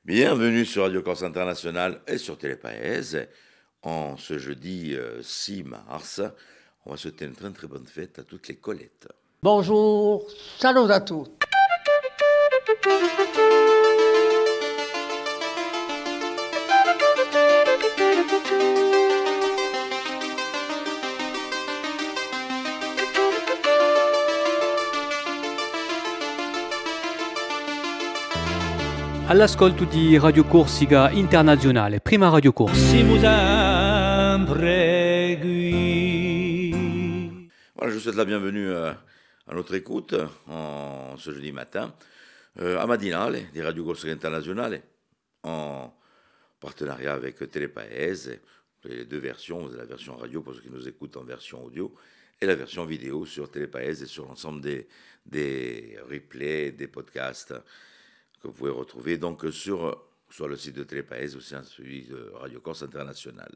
Bienvenue sur Radio Corse International et sur Télépaèse. En ce jeudi 6 mars, on va souhaiter une très très bonne fête à toutes les Colettes. Bonjour, salut à tous. All'ascolto di Radio Corsica Internazionale, prima Radio Corse. Voilà, je souhaite la bienvenue à notre écoute en ce jeudi matin à Madinale di Radio Corsica Internazionale en partenariat avec Télépaèse. Les deux versions, la version radio pour ceux qui nous écoutent en version audio et la version vidéo sur Télépaèse et sur l'ensemble des replays, des podcasts que vous pouvez retrouver donc sur le site de Télépaèse ou sur celui de Radio Corse International.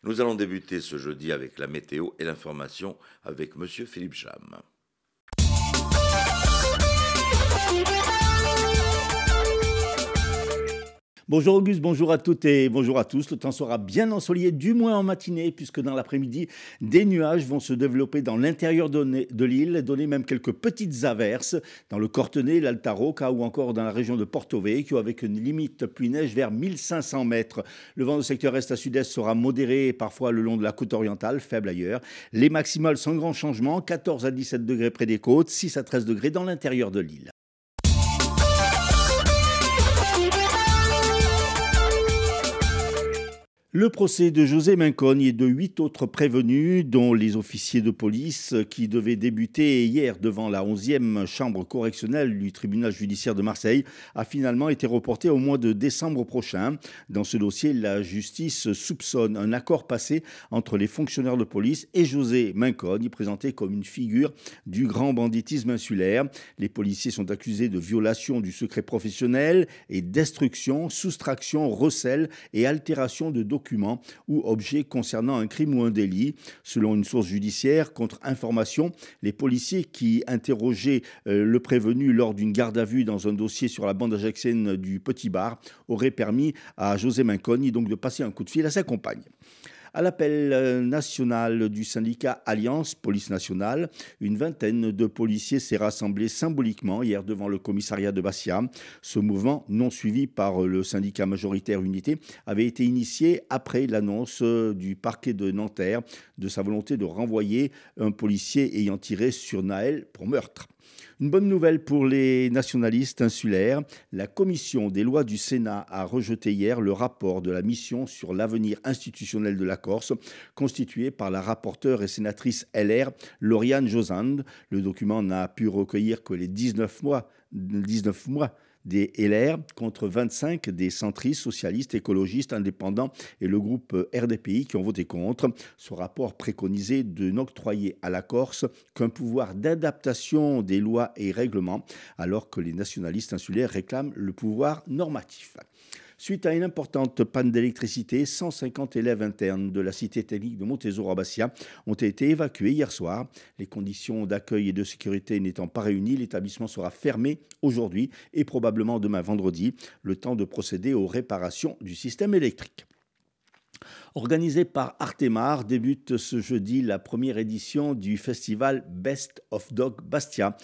Nous allons débuter ce jeudi avec la météo et l'information avec Monsieur Philippe Cham. Bonjour Auguste, bonjour à toutes et bonjour à tous. Le temps sera bien ensoleillé, du moins en matinée, puisque dans l'après-midi, des nuages vont se développer dans l'intérieur de l'île, donner même quelques petites averses dans le Cortenay, l'Alta Rocca ou encore dans la région de Porto Vecchio, avec une limite pluie-neige vers 1500 mètres. Le vent de secteur est à sud-est sera modéré parfois le long de la côte orientale, faible ailleurs. Les maximales sans grand changement, 14 à 17 degrés près des côtes, 6 à 13 degrés dans l'intérieur de l'île. Le procès de José Mincogne et de 8 autres prévenus, dont les officiers de police, qui devaient débuter hier devant la 11e chambre correctionnelle du tribunal judiciaire de Marseille, a finalement été reporté au mois de décembre prochain. Dans ce dossier, la justice soupçonne un accord passé entre les fonctionnaires de police et José Mincogne, présenté comme une figure du grand banditisme insulaire. Les policiers sont accusés de violation du secret professionnel et destruction, soustraction, recel et altération de documents ou objets concernant un crime ou un délit. Selon une source judiciaire, contre information, les policiers qui interrogeaient le prévenu lors d'une garde à vue dans un dossier sur la bande ajaxienne du Petit Bar auraient permis à José Mincogne donc de passer un coup de fil à sa compagne. À l'appel national du syndicat Alliance Police Nationale, une vingtaine de policiers s'est rassemblé symboliquement hier devant le commissariat de Bastia. Ce mouvement, non suivi par le syndicat majoritaire Unité, avait été initié après l'annonce du parquet de Nanterre de sa volonté de renvoyer un policier ayant tiré sur Naël pour meurtre. Une bonne nouvelle pour les nationalistes insulaires. La commission des lois du Sénat a rejeté hier le rapport de la mission sur l'avenir institutionnel de la Corse, constitué par la rapporteure et sénatrice LR, Lauriane Josande. Le document n'a pu recueillir que les 19 mois des LR contre 25 des centristes, socialistes, écologistes, indépendants et le groupe RDPI qui ont voté contre. Ce rapport préconisait de n'octroyer à la Corse qu'un pouvoir d'adaptation des lois et règlements, alors que les nationalistes insulaires réclament le pouvoir normatif. Suite à une importante panne d'électricité, 150 élèves internes de la cité technique de Montezoro à Bastia ont été évacués hier soir. Les conditions d'accueil et de sécurité n'étant pas réunies, l'établissement sera fermé aujourd'hui et probablement demain vendredi, le temps de procéder aux réparations du système électrique. Organisé par Artemar, débute ce jeudi la première édition du festival Best of Dog Bastia.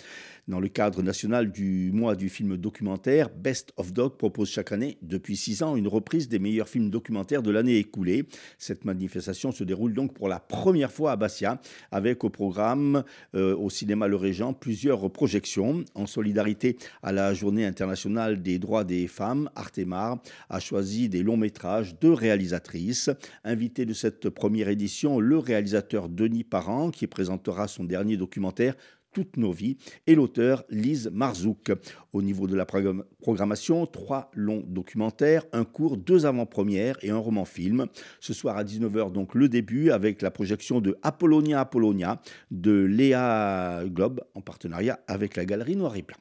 Dans le cadre national du mois du film documentaire, Best of Dog propose chaque année, depuis 6 ans, une reprise des meilleurs films documentaires de l'année écoulée. Cette manifestation se déroule donc pour la première fois à Bastia, avec au programme au cinéma Le Régent plusieurs projections. En solidarité à la Journée internationale des droits des femmes, Artemar a choisi des longs métrages de réalisatrices. Invité de cette première édition, le réalisateur Denis Parent, qui présentera son dernier documentaire Toutes nos vies, et l'auteur Lise Marzouk. Au niveau de la programmation, 3 longs documentaires, un court, 2 avant-premières et un roman-film. Ce soir à 19h, donc le début avec la projection de Apollonia de Léa Globe en partenariat avec la Galerie Noir et Blanc.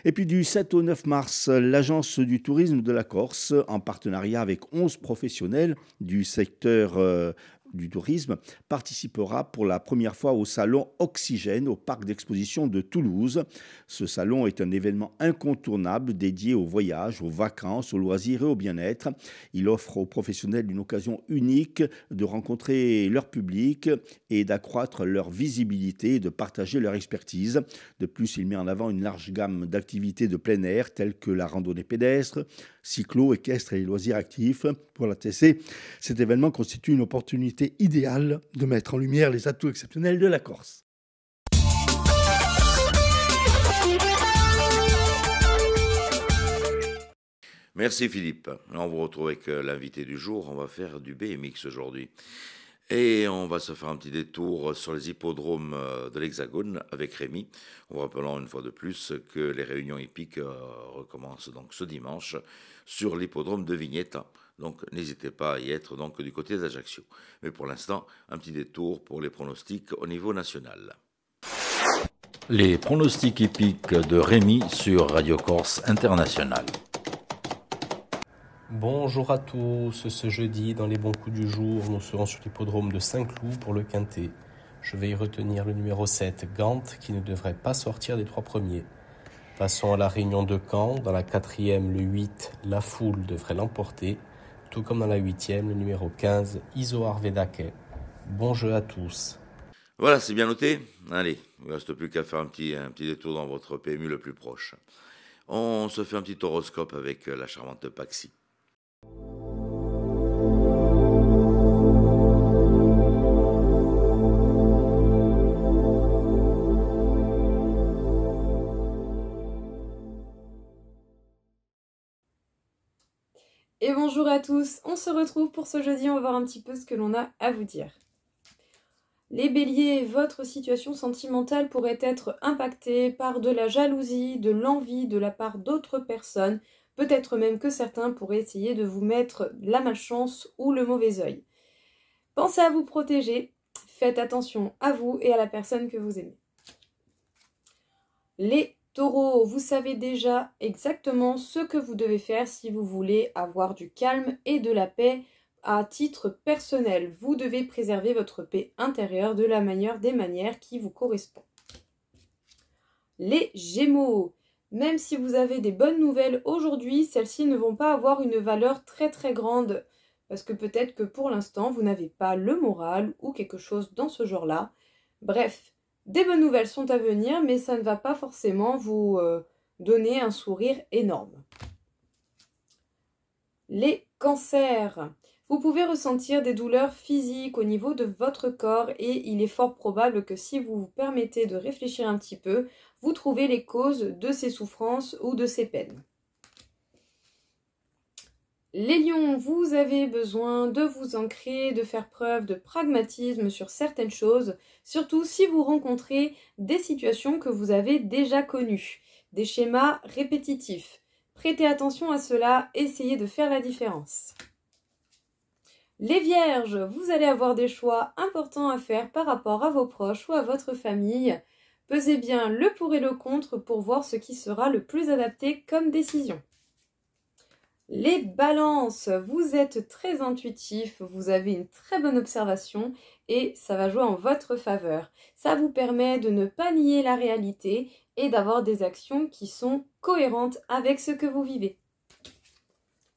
Et puis du 7 au 9 mars, l'Agence du tourisme de la Corse, en partenariat avec 11 professionnels du secteur du tourisme, participera pour la première fois au salon Oxygène au parc d'exposition de Toulouse. Ce salon est un événement incontournable dédié au voyage, aux vacances, aux loisirs et au bien-être. Il offre aux professionnels une occasion unique de rencontrer leur public et d'accroître leur visibilité et de partager leur expertise. De plus, il met en avant une large gamme d'activités de plein air telles que la randonnée pédestre, cyclo, équestre et les loisirs actifs. Pour la TC, cet événement constitue une opportunité idéale de mettre en lumière les atouts exceptionnels de la Corse. Merci Philippe. On vous retrouve avec l'invité du jour. On va faire du BMX aujourd'hui. Et on va se faire un petit détour sur les hippodromes de l'Hexagone avec Rémi. En vous rappelant une fois de plus que les réunions hippiques recommencent donc ce dimanche sur l'hippodrome de Vignetta. Donc n'hésitez pas à y être donc du côté d'Ajaccio. Mais pour l'instant, un petit détour pour les pronostics au niveau national. Les pronostics hippiques de Rémi sur Radio Corse International. Bonjour à tous, ce jeudi dans les bons coups du jour, nous serons sur l'hippodrome de Saint-Cloud pour le Quintet. Je vais y retenir le numéro 7, Gant, qui ne devrait pas sortir des 3 premiers. Passons à la réunion de Caen, dans la 4e, le 8, La Foule devrait l'emporter, tout comme dans la 8e, le numéro 15, Isoar Vedake. Bon jeu à tous. Voilà, c'est bien noté. Allez, il ne reste plus qu'à faire un petit détour dans votre PMU le plus proche. On se fait un petit horoscope avec la charmante Paxi. Et bonjour à tous, on se retrouve pour ce jeudi, on va voir un petit peu ce que l'on a à vous dire. Les béliers, votre situation sentimentale pourrait être impactée par de la jalousie, de l'envie de la part d'autres personnes, peut-être même que certains pourraient essayer de vous mettre la malchance ou le mauvais œil. Pensez à vous protéger, faites attention à vous et à la personne que vous aimez. Les taureaux, vous savez déjà exactement ce que vous devez faire si vous voulez avoir du calme et de la paix à titre personnel. Vous devez préserver votre paix intérieure de la manière des manières qui vous correspond. Les gémeaux, même si vous avez des bonnes nouvelles aujourd'hui, celles-ci ne vont pas avoir une valeur très très grande parce que peut-être que pour l'instant vous n'avez pas le moral ou quelque chose dans ce genre-là. Bref, des bonnes nouvelles sont à venir, mais ça ne va pas forcément vous donner un sourire énorme. Les cancers, vous pouvez ressentir des douleurs physiques au niveau de votre corps et il est fort probable que si vous vous permettez de réfléchir un petit peu, vous trouvez les causes de ces souffrances ou de ces peines. Les lions, vous avez besoin de vous ancrer, de faire preuve de pragmatisme sur certaines choses, surtout si vous rencontrez des situations que vous avez déjà connues, des schémas répétitifs. Prêtez attention à cela, essayez de faire la différence. Les vierges, vous allez avoir des choix importants à faire par rapport à vos proches ou à votre famille. Pesez bien le pour et le contre pour voir ce qui sera le plus adapté comme décision. Les balances, vous êtes très intuitif, vous avez une très bonne observation et ça va jouer en votre faveur. Ça vous permet de ne pas nier la réalité et d'avoir des actions qui sont cohérentes avec ce que vous vivez.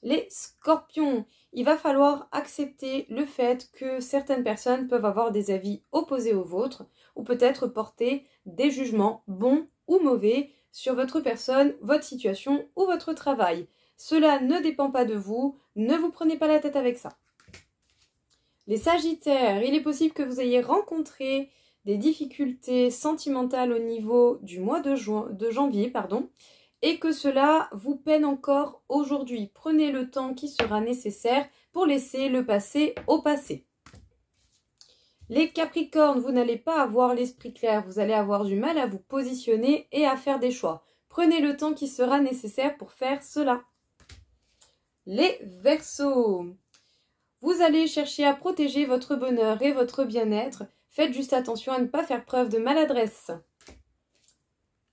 Les scorpions, il va falloir accepter le fait que certaines personnes peuvent avoir des avis opposés aux vôtres ou peut-être porter des jugements bons ou mauvais sur votre personne, votre situation ou votre travail. Cela ne dépend pas de vous, ne vous prenez pas la tête avec ça. Les sagittaires, il est possible que vous ayez rencontré des difficultés sentimentales au niveau du mois de janvier, et que cela vous peine encore aujourd'hui. Prenez le temps qui sera nécessaire pour laisser le passé au passé. Les capricornes, vous n'allez pas avoir l'esprit clair, vous allez avoir du mal à vous positionner et à faire des choix. Prenez le temps qui sera nécessaire pour faire cela. Les Verseaux, vous allez chercher à protéger votre bonheur et votre bien-être. Faites juste attention à ne pas faire preuve de maladresse.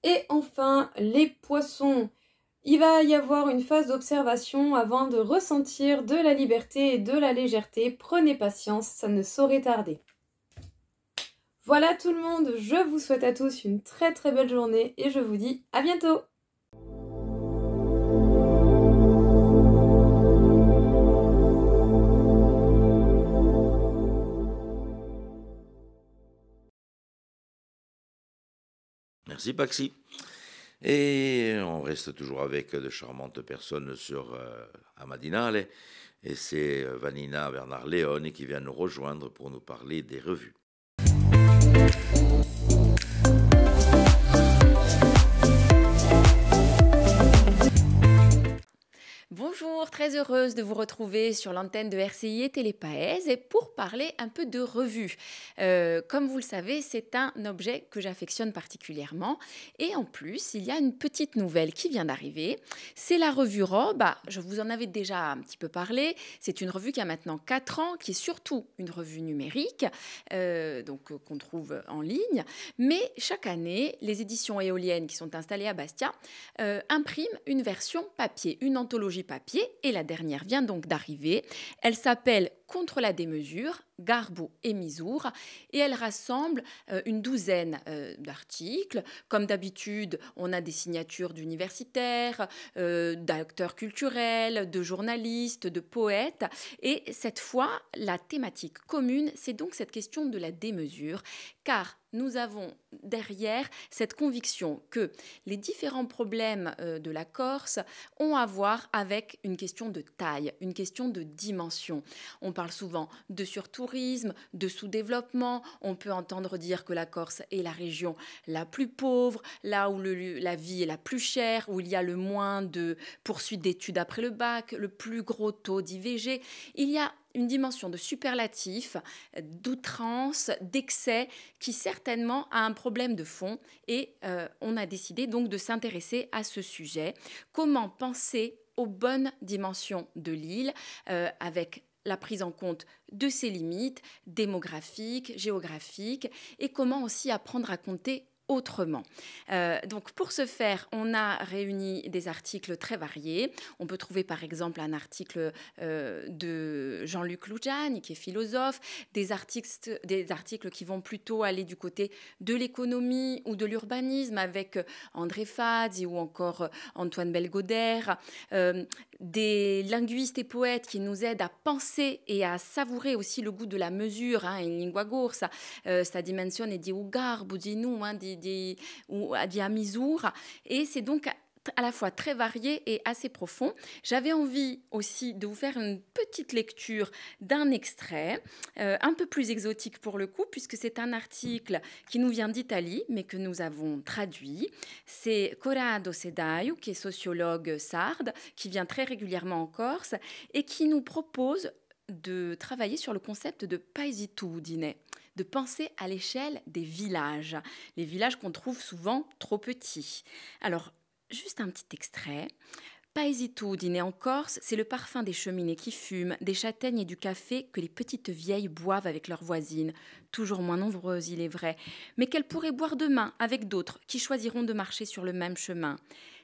Et enfin, les Poissons, Il va y avoir une phase d'observation avant de ressentir de la liberté et de la légèreté. Prenez patience, ça ne saurait tarder. Voilà tout le monde, je vous souhaite à tous une très très belle journée et je vous dis à bientôt. Merci Paxi. Et on reste toujours avec de charmantes personnes sur Amadinale. Et c'est Vanina Bernard Leone qui vient nous rejoindre pour nous parler des revues. Bonjour, très heureuse de vous retrouver sur l'antenne de RCI et Télépaèse et pour parler un peu de revues. Comme vous le savez, c'est un objet que j'affectionne particulièrement et en plus, il y a une petite nouvelle qui vient d'arriver. C'est la revue Robe. Je vous en avais déjà un petit peu parlé. C'est une revue qui a maintenant 4 ans, qui est surtout une revue numérique, qu'on trouve en ligne. Mais chaque année, les éditions éoliennes qui sont installées à Bastia impriment une version papier, une anthologie papier, et la dernière vient donc d'arriver. Elle s'appelle Contre la démesure, Garbo et Misour, et elle rassemble une douzaine d'articles. Comme d'habitude, on a des signatures d'universitaires, d'acteurs culturels, de journalistes, de poètes, et cette fois, la thématique commune, c'est donc cette question de la démesure, car nous avons derrière cette conviction que les différents problèmes de la Corse ont à voir avec une question de taille, une question de dimension. On parle souvent de surtourisme, de sous-développement. On peut entendre dire que la Corse est la région la plus pauvre, là où la vie est la plus chère, où il y a le moins de poursuites d'études après le bac, le plus gros taux d'IVG. Il y a une dimension de superlatif, d'outrance, d'excès, qui certainement a un problème de fond. Et on a décidé donc de s'intéresser à ce sujet. Comment penser aux bonnes dimensions de l'île avec la prise en compte de ses limites démographiques, géographiques, et comment aussi apprendre à compter autrement. Donc pour ce faire, on a réuni des articles très variés. On peut trouver par exemple un article de Jean-Luc Lugiani, qui est philosophe, des articles qui vont plutôt aller du côté de l'économie ou de l'urbanisme avec André Fazzi ou encore Antoine Belgodère, des linguistes et poètes qui nous aident à penser et à savourer aussi le goût de la mesure, in lingua corsa, sta dimensione di garbo, di nu, di amisura, et c'est donc à la fois très varié et assez profond. J'avais envie aussi de vous faire une petite lecture d'un extrait, un peu plus exotique pour le coup, puisque c'est un article qui nous vient d'Italie, mais que nous avons traduit. C'est Corrado Sedaio, qui est sociologue sarde, qui vient très régulièrement en Corse, et qui nous propose de travailler sur le concept de paesitudine, de penser à l'échelle des villages, les villages qu'on trouve souvent trop petits. Alors, juste un petit extrait. Paesitudine en Corse, c'est le parfum des cheminées qui fument, des châtaignes et du café que les petites vieilles boivent avec leurs voisines, toujours moins nombreuses, il est vrai, mais qu'elles pourraient boire demain avec d'autres qui choisiront de marcher sur le même chemin.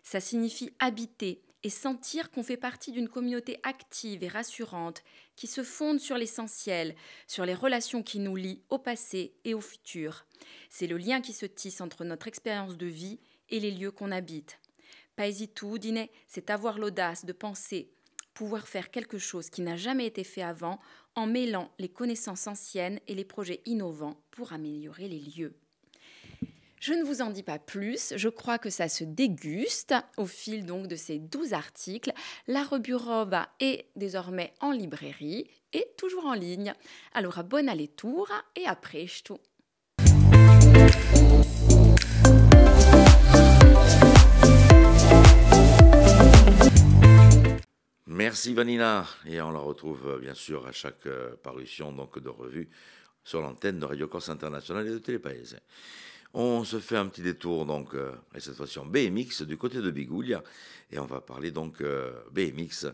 Ça signifie habiter et sentir qu'on fait partie d'une communauté active et rassurante qui se fonde sur l'essentiel, sur les relations qui nous lient au passé et au futur. C'est le lien qui se tisse entre notre expérience de vie et les lieux qu'on habite. Paesitudine, c'est avoir l'audace de penser pouvoir faire quelque chose qui n'a jamais été fait avant en mêlant les connaissances anciennes et les projets innovants pour améliorer les lieux. Je ne vous en dis pas plus, je crois que ça se déguste au fil donc de ces 12 articles. La revue Robe est désormais en librairie et toujours en ligne. Alors, buona lettura et a presto. Merci Vanina, et on la retrouve bien sûr à chaque parution donc, de revue sur l'antenne de Radio Corse Internationale et de Télépaèse. On se fait un petit détour donc, et cette fois-ci en BMX du côté de Biguglia, et on va parler donc BMX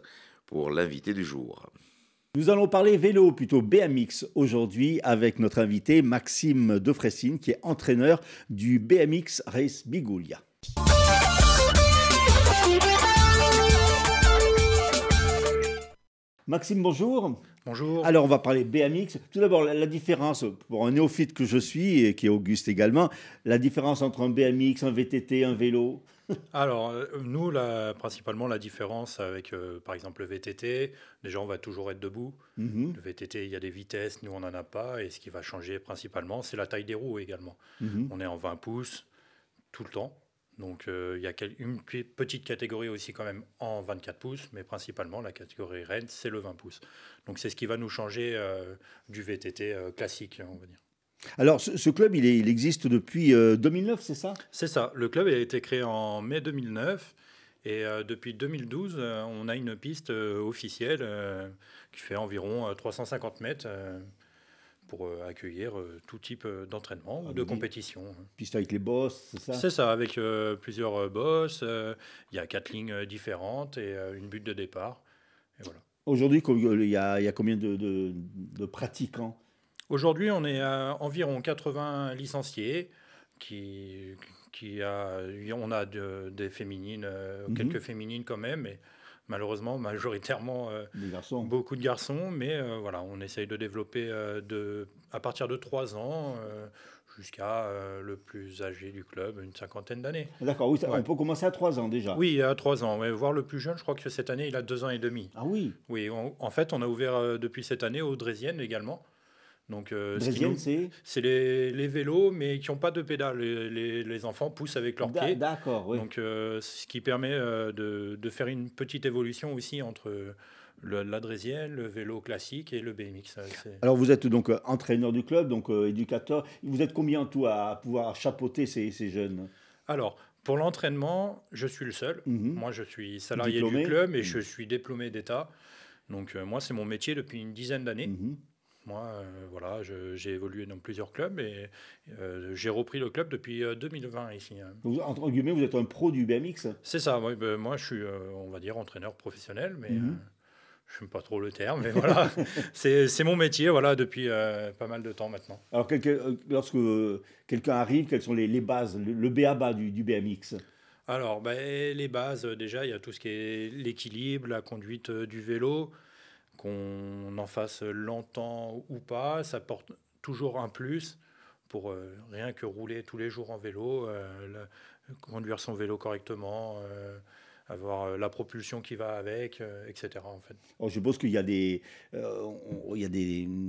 pour l'invité du jour. Nous allons parler vélo, plutôt BMX aujourd'hui, avec notre invité Maxime Defressine, qui est entraîneur du BMX Race Biguglia. Maxime, bonjour. Bonjour. Alors, on va parler BMX. Tout d'abord, la différence, pour un néophyte que je suis, et qui est Auguste également, la différence entre un BMX, un VTT, un vélo. Alors, nous, principalement, la différence avec, par exemple, le VTT, déjà, on va toujours être debout. Le VTT, il y a des vitesses, nous, on n'en a pas. Et ce qui va changer principalement, c'est la taille des roues également. On est en 20 pouces tout le temps. Donc, il y a une petite catégorie aussi quand même en 24 pouces, mais principalement, la catégorie reine, c'est le 20 pouces. Donc, c'est ce qui va nous changer du VTT classique, on va dire. Alors, ce club, il existe depuis 2009, c'est ça? C'est ça. Le club a été créé en mai 2009. Et depuis 2012, on a une piste officielle qui fait environ 350 mètres pour accueillir tout type d'entraînement ou de compétition. Piste avec les bosses, c'est ça? C'est ça, avec plusieurs bosses. Il y a 4 lignes différentes et une butte de départ. Et voilà. Aujourd'hui, il y a combien de pratiquants? Aujourd'hui, on est à environ 80 licenciés. On a des féminines, quelques féminines quand même, mais malheureusement, majoritairement, beaucoup de garçons. Mais voilà, on essaye de développer à partir de 3 ans jusqu'à le plus âgé du club, une 50aine d'années. D'accord, oui, on peut commencer à 3 ans déjà. Oui, à 3 ans. Voire le plus jeune, je crois que cette année, il a 2 ans et demi. Ah oui? Oui, en fait, on a ouvert depuis cette année aux Draisiennes également. Donc, Draisienne, c'est les vélos, mais qui n'ont pas de pédale. Les enfants poussent avec leurs pieds. D'accord, oui. Donc, ce qui permet de faire une petite évolution aussi entre la draisienne, le vélo classique et le BMX. Alors, vous êtes donc entraîneur du club, donc éducateur. Vous êtes combien en tout à pouvoir chapeauter ces jeunes? Alors, pour l'entraînement, je suis le seul. Moi, je suis salarié du club et je suis diplômé d'État. Donc, moi, c'est mon métier depuis une dizaine d'années. Moi, voilà, j'ai évolué dans plusieurs clubs et j'ai repris le club depuis 2020 ici. Entre guillemets, vous êtes un pro du BMX? C'est ça, moi je suis, on va dire, entraîneur professionnel, mais je n'aime pas trop le terme, mais voilà, c'est mon métier voilà, depuis pas mal de temps maintenant. Alors, lorsque quelqu'un arrive, quelles sont les bases, le b.a.-ba du BMX? Alors, les bases, déjà, il y a tout ce qui est l'équilibre, la conduite du vélo. Qu'on en fasse longtemps ou pas, ça porte toujours un plus pour rien que rouler tous les jours en vélo, conduire son vélo correctement, avoir la propulsion qui va avec, etc. En fait. Alors, je suppose qu'il y a des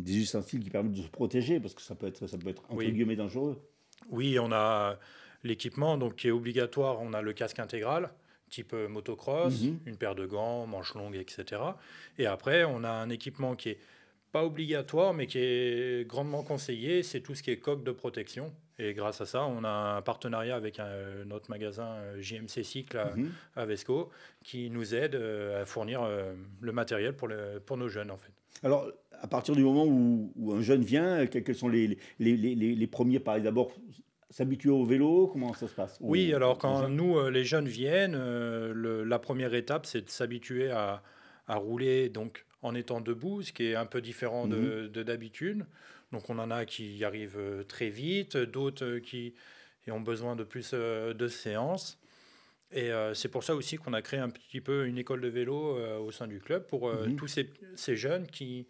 ustensiles qui permettent de se protéger parce que ça peut être entre guillemets dangereux. Oui, on a l'équipement donc, qui est obligatoire, on a le casque intégral type motocross, une paire de gants, manches longues, etc. Et après, on a un équipement qui n'est pas obligatoire, mais qui est grandement conseillé, c'est tout ce qui est coque de protection. Et grâce à ça, on a un partenariat avec notre magasin JMC Cycle à Vesco, qui nous aide à fournir le matériel pour nos jeunes, en fait. Alors, à partir du moment où un jeune vient, quels sont les premiers pas? D'abord, s'habituer au vélo, comment ça se passe? Oui, alors quand les jeunes viennent, la première étape, c'est de s'habituer à rouler donc, en étant debout, ce qui est un peu différent de d'habitude. Donc on en a qui y arrivent très vite, d'autres qui ont besoin de plus de séances. Et c'est pour ça aussi qu'on a créé un petit peu une école de vélo au sein du club pour tous ces jeunes qui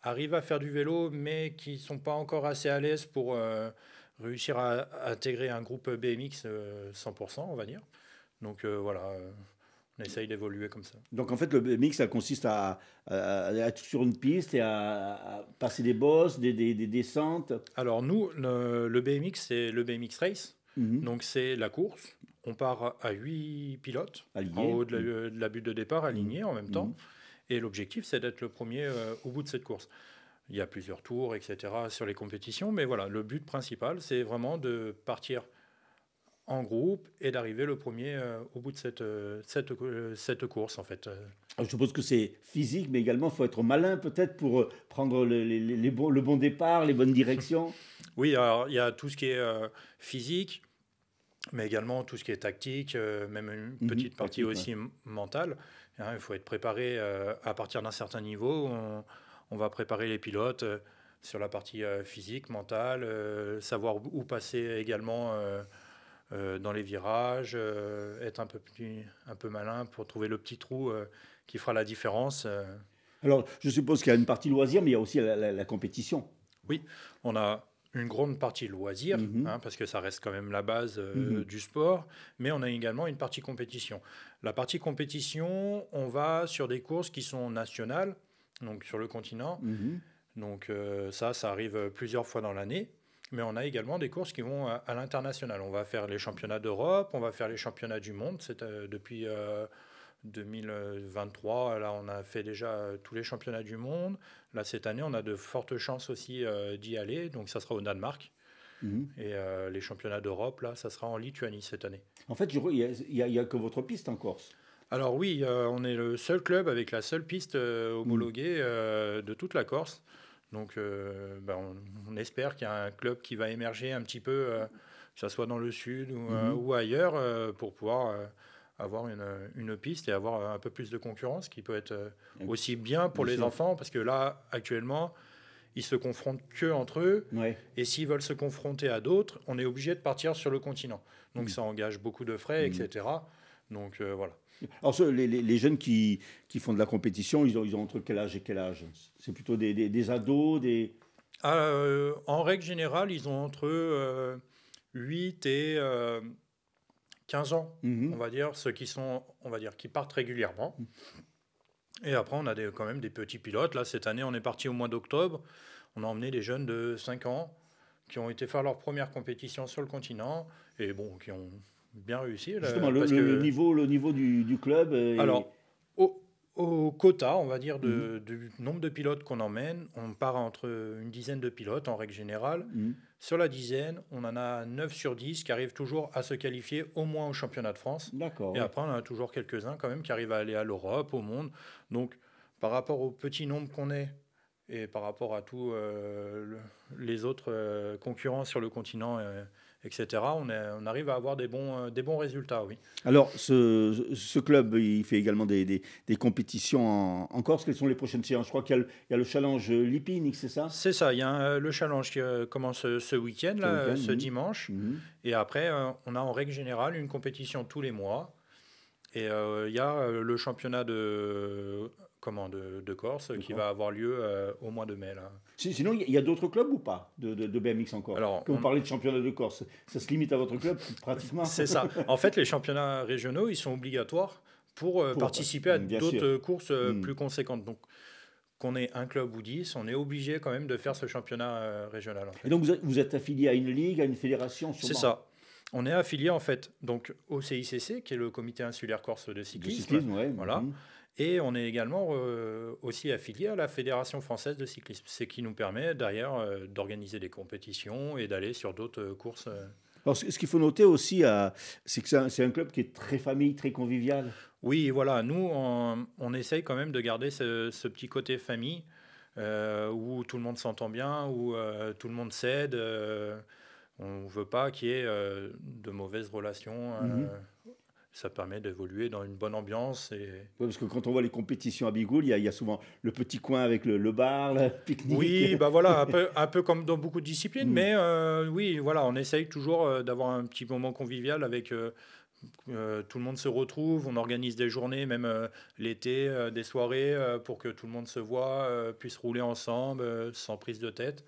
arrivent à faire du vélo, mais qui ne sont pas encore assez à l'aise pour réussir à intégrer un groupe BMX 100%, on va dire. Donc voilà, on essaye d'évoluer comme ça. Donc en fait, le BMX, ça consiste à être sur une piste et à passer des bosses, des descentes. Alors nous, le BMX, c'est le BMX Race. Donc c'est la course. On part à 8 pilotes en haut de la butte de départ, alignés en même temps. Et l'objectif, c'est d'être le premier au bout de cette course. Il y a plusieurs tours, etc. sur les compétitions, mais voilà, le but principal, c'est vraiment de partir en groupe et d'arriver le premier au bout de cette course, en fait. Je suppose que c'est physique, mais également, il faut être malin, peut-être, pour prendre le bon départ, les bonnes directions. Oui, alors, il y a tout ce qui est physique, mais également tout ce qui est tactique, même une petite partie aussi mentale. Il faut être préparé à partir d'un certain niveau. On va préparer les pilotes sur la partie physique, mentale, savoir où passer également dans les virages, être un peu malin pour trouver le petit trou qui fera la différence. Alors, je suppose qu'il y a une partie loisir, mais il y a aussi la compétition. Oui, on a une grande partie loisir, parce que ça reste quand même la base du sport, mais on a également une partie compétition. La partie compétition, on va sur des courses qui sont nationales, donc sur le continent. Donc ça arrive plusieurs fois dans l'année. Mais on a également des courses qui vont à l'international. On va faire les championnats d'Europe, on va faire les championnats du monde. C'est depuis 2023, là, on a fait déjà tous les championnats du monde. Là, cette année, on a de fortes chances aussi d'y aller. Donc, ça sera au Danemark. Et les championnats d'Europe, là, ça sera en Lituanie cette année. En fait, il y a que votre piste en Corse. Alors oui, on est le seul club avec la seule piste homologuée de toute la Corse. Donc, on espère qu'il y a un club qui va émerger un petit peu, que ce soit dans le sud ou ailleurs, pour pouvoir avoir une piste et avoir un peu plus de concurrence, qui peut être aussi bien pour les enfants, parce que là, actuellement, ils se confrontent que entre eux. Et s'ils veulent se confronter à d'autres, on est obligé de partir sur le continent. Donc, ça engage beaucoup de frais, etc. Donc, voilà. Alors, les jeunes qui font de la compétition, ils ont entre quel âge et quel âge? C'est plutôt des ados, des... En règle générale, ils ont entre 8 et 15 ans, on va dire, ceux qui partent régulièrement. Et après, on a quand même des petits pilotes. Là, cette année, on est parti au mois d'octobre. On a emmené des jeunes de 5 ans qui ont été faire leur première compétition sur le continent et qui ont bien réussi. Justement, le niveau du club Alors, au quota, on va dire, du nombre de pilotes qu'on emmène, on part entre une dizaine de pilotes en règle générale. Sur la dizaine, on en a 9 sur 10 qui arrivent toujours à se qualifier au moins au championnat de France. D'accord. Et après, on en a toujours quelques-uns quand même qui arrivent à aller à l'Europe, au monde. Donc, par rapport au petit nombre qu'on est et par rapport à tous les autres concurrents sur le continent, etc., on arrive à avoir des bons résultats, oui. Alors, ce club, il fait également des compétitions en Corse. Quelles sont les prochaines séances? Je crois qu'il y a le challenge Lipinic, c'est ça? C'est ça, il y a le challenge qui commence ce week-end, ce dimanche. Et après, on a en règle générale une compétition tous les mois. Et il y a le championnat de Corse qui va avoir lieu au mois de mai. Là. Sinon, il y a d'autres clubs ou pas de BMX encore? Alors, quand vous parlez de championnat de Corse, ça se limite à votre club pratiquement? C'est ça. En fait, les championnats régionaux, ils sont obligatoires pour participer à d'autres courses plus conséquentes. Donc, qu'on ait un club ou 10, on est obligé quand même de faire ce championnat régional. En fait. Et donc, vous êtes affilié à une ligue, à une fédération? C'est ça. On est affilié en fait donc au CICC, qui est le Comité insulaire corse de cyclisme. Voilà. Et on est également aussi affilié à la Fédération française de cyclisme, ce qui nous permet derrière d'organiser des compétitions et d'aller sur d'autres courses. Alors, ce qu'il faut noter aussi, c'est que c'est un club qui est très famille, très convivial. Oui, voilà. Nous, on essaye quand même de garder ce petit côté famille où tout le monde s'entend bien, où tout le monde s'aide. On ne veut pas qu'il y ait de mauvaises relations. Ça permet d'évoluer dans une bonne ambiance. Oui, parce que quand on voit les compétitions à Bigoul, il y a souvent le petit coin avec le bar, le pique-nique. Oui, voilà, un peu comme dans beaucoup de disciplines. Mais oui, voilà, on essaye toujours d'avoir un petit moment convivial avec... tout le monde se retrouve, on organise des journées, même l'été, des soirées pour que tout le monde se voit, puisse rouler ensemble, sans prise de tête.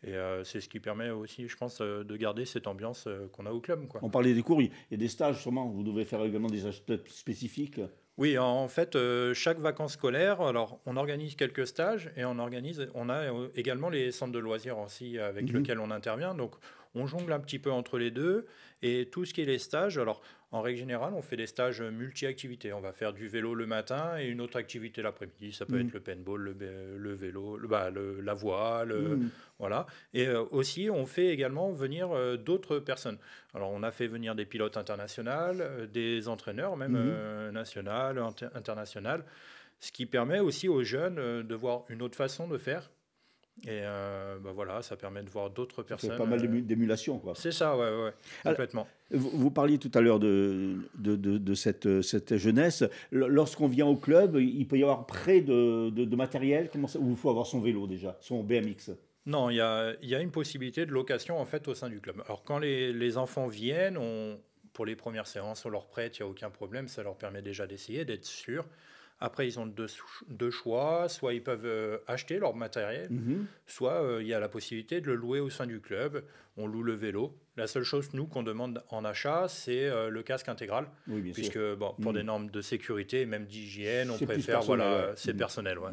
Et c'est ce qui permet aussi, je pense, de garder cette ambiance qu'on a au club, quoi. On parlait des cours, il y a des stages sûrement, vous devez faire également des stages spécifiques. Oui, en fait, chaque vacances scolaires, alors on organise quelques stages et on a également les centres de loisirs aussi avec lesquels on intervient. Donc on jongle un petit peu entre les deux et tout ce qui est les stages. Alors en règle générale, on fait des stages multi-activités. On va faire du vélo le matin et une autre activité l'après-midi. Ça peut être le paintball, le vélo, la voile, voilà. Et aussi, on fait également venir d'autres personnes. Alors on a fait venir des pilotes internationaux, des entraîneurs même nationaux, international, ce qui permet aussi aux jeunes de voir une autre façon de faire. Et voilà, ça permet de voir d'autres personnes. C'est pas mal d'émulation, quoi. C'est ça, ouais, complètement. Alors, vous parliez tout à l'heure de cette jeunesse. Lorsqu'on vient au club, il peut y avoir prêt de matériel. Comment ça, ou il faut avoir son vélo déjà, son BMX? Non, il y a une possibilité de location en fait au sein du club. Alors quand les enfants viennent, pour les premiires séances, on leur prête, il n'y a aucun problème, ça leur permet déjà d'essayer, d'être sûr. Après, ils ont deux choix. Soit ils peuvent acheter leur matériel, soit il y a la possibilité de le louer au sein du club. On loue le vélo. La seule chose, nous, qu'on demande en achat, c'est le casque intégral. Oui, bien puisque, sûr. Bon, pour des normes de sécurité et même d'hygiène, on préfère, c'est personnel. Ouais.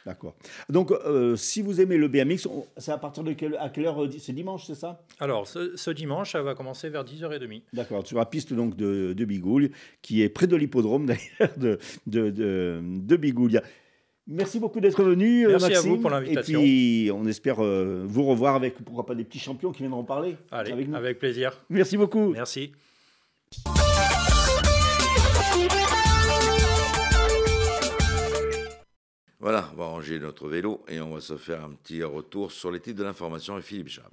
D'accord. Donc, si vous aimez le BMX, c'est à partir de à quelle heure? C'est dimanche, c'est ça? Alors, ce dimanche, ça va commencer vers 10h30. D'accord, sur la piste donc, de Bigouille, qui est près de l'hippodrome, d'ailleurs, de Bigouille. Merci beaucoup d'être venu, Merci Maxime. à vous pour l'invitation. Et puis, on espère vous revoir avec, pourquoi pas, des petits champions qui viendront parler. Allez, avec nous. Avec plaisir. Merci beaucoup. Merci. Voilà, on va ranger notre vélo et on va se faire un petit retour sur les titres de l'information avec Philippe Cham.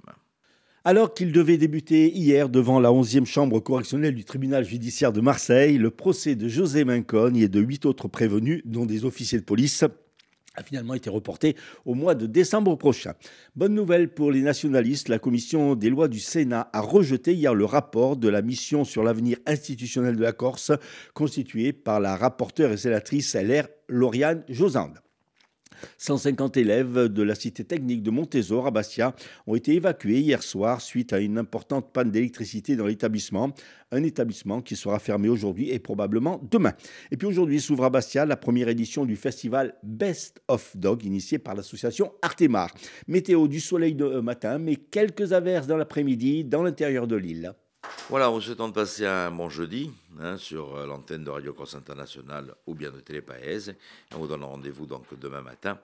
Alors qu'il devait débuter hier devant la 11e chambre correctionnelle du tribunal judiciaire de Marseille, le procès de José Mincogne et de 8 autres prévenus, dont des officiers de police, a finalement été reporté au mois de décembre prochain. Bonne nouvelle pour les nationalistes, la commission des lois du Sénat a rejeté hier le rapport de la mission sur l'avenir institutionnel de la Corse, constituée par la rapporteure et sénatrice LR Lauriane Josande. 150 élèves de la cité technique de Montésor à Bastia ont été évacués hier soir suite à une importante panne d'électricité dans l'établissement. Un établissement qui sera fermé aujourd'hui et probablement demain. Et puis aujourd'hui s'ouvre à Bastia la première édition du festival Best of Dog initié par l'association Artemar. Météo du soleil de matin mais quelques averses dans l'après-midi dans l'intérieur de l'île. Voilà, on souhaite de passer un bon jeudi sur l'antenne de Radio Corse Internationale ou bien de Telepaese. On vous donne rendez-vous donc demain matin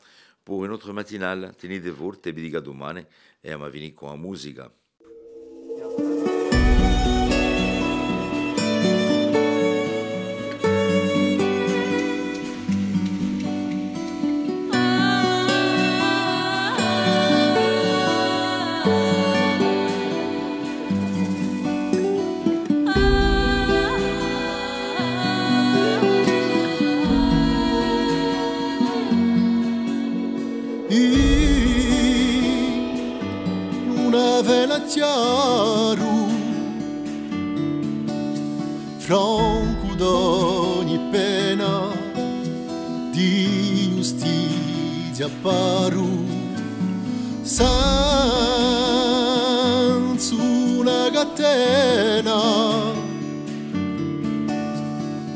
pour une autre matinale. Tenete-vous, te vi dica domani e a venire con la musica. Chiaro, franco d'ogni pena, di giustizia paru, senza una catena,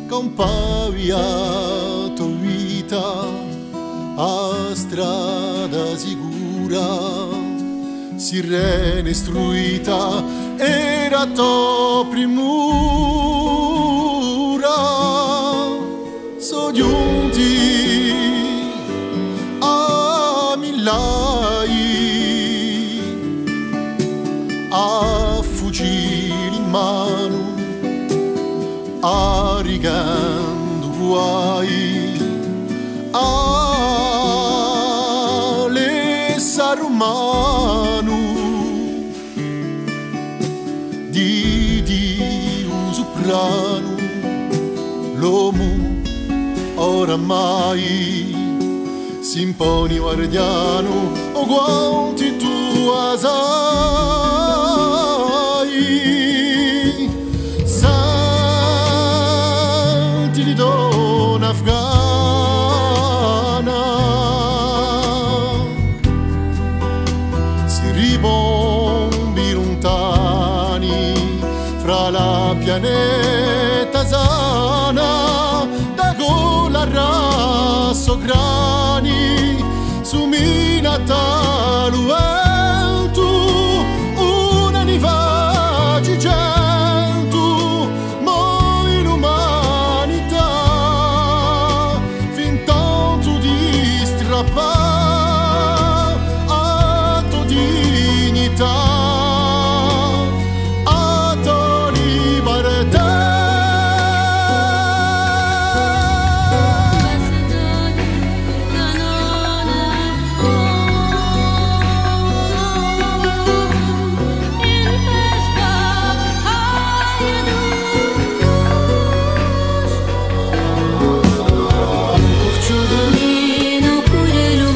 campaviato vita a strada sicura. Sirene istruita era to primura, so giunti a millai, a fucili in mano, a rigando guai, a l'essere umano. L'uomo oramai si impone guardiano o guanti tu asai santi di donna afghana si ribombi lontani fra la pianeta sana da gola rasso grani su minata luentu una niva gigentu moi l'umanità fin tanto di strappare a tua dignità. Kurelu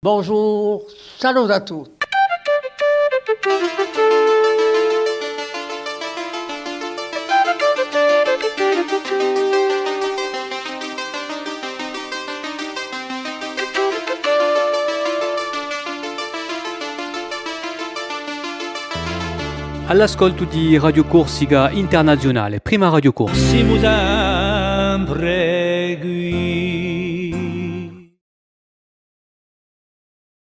Bonjour, salut à tous. All'ascolto di Radio Corsica Internazionale, prima Radio Corsica. Siamo sempre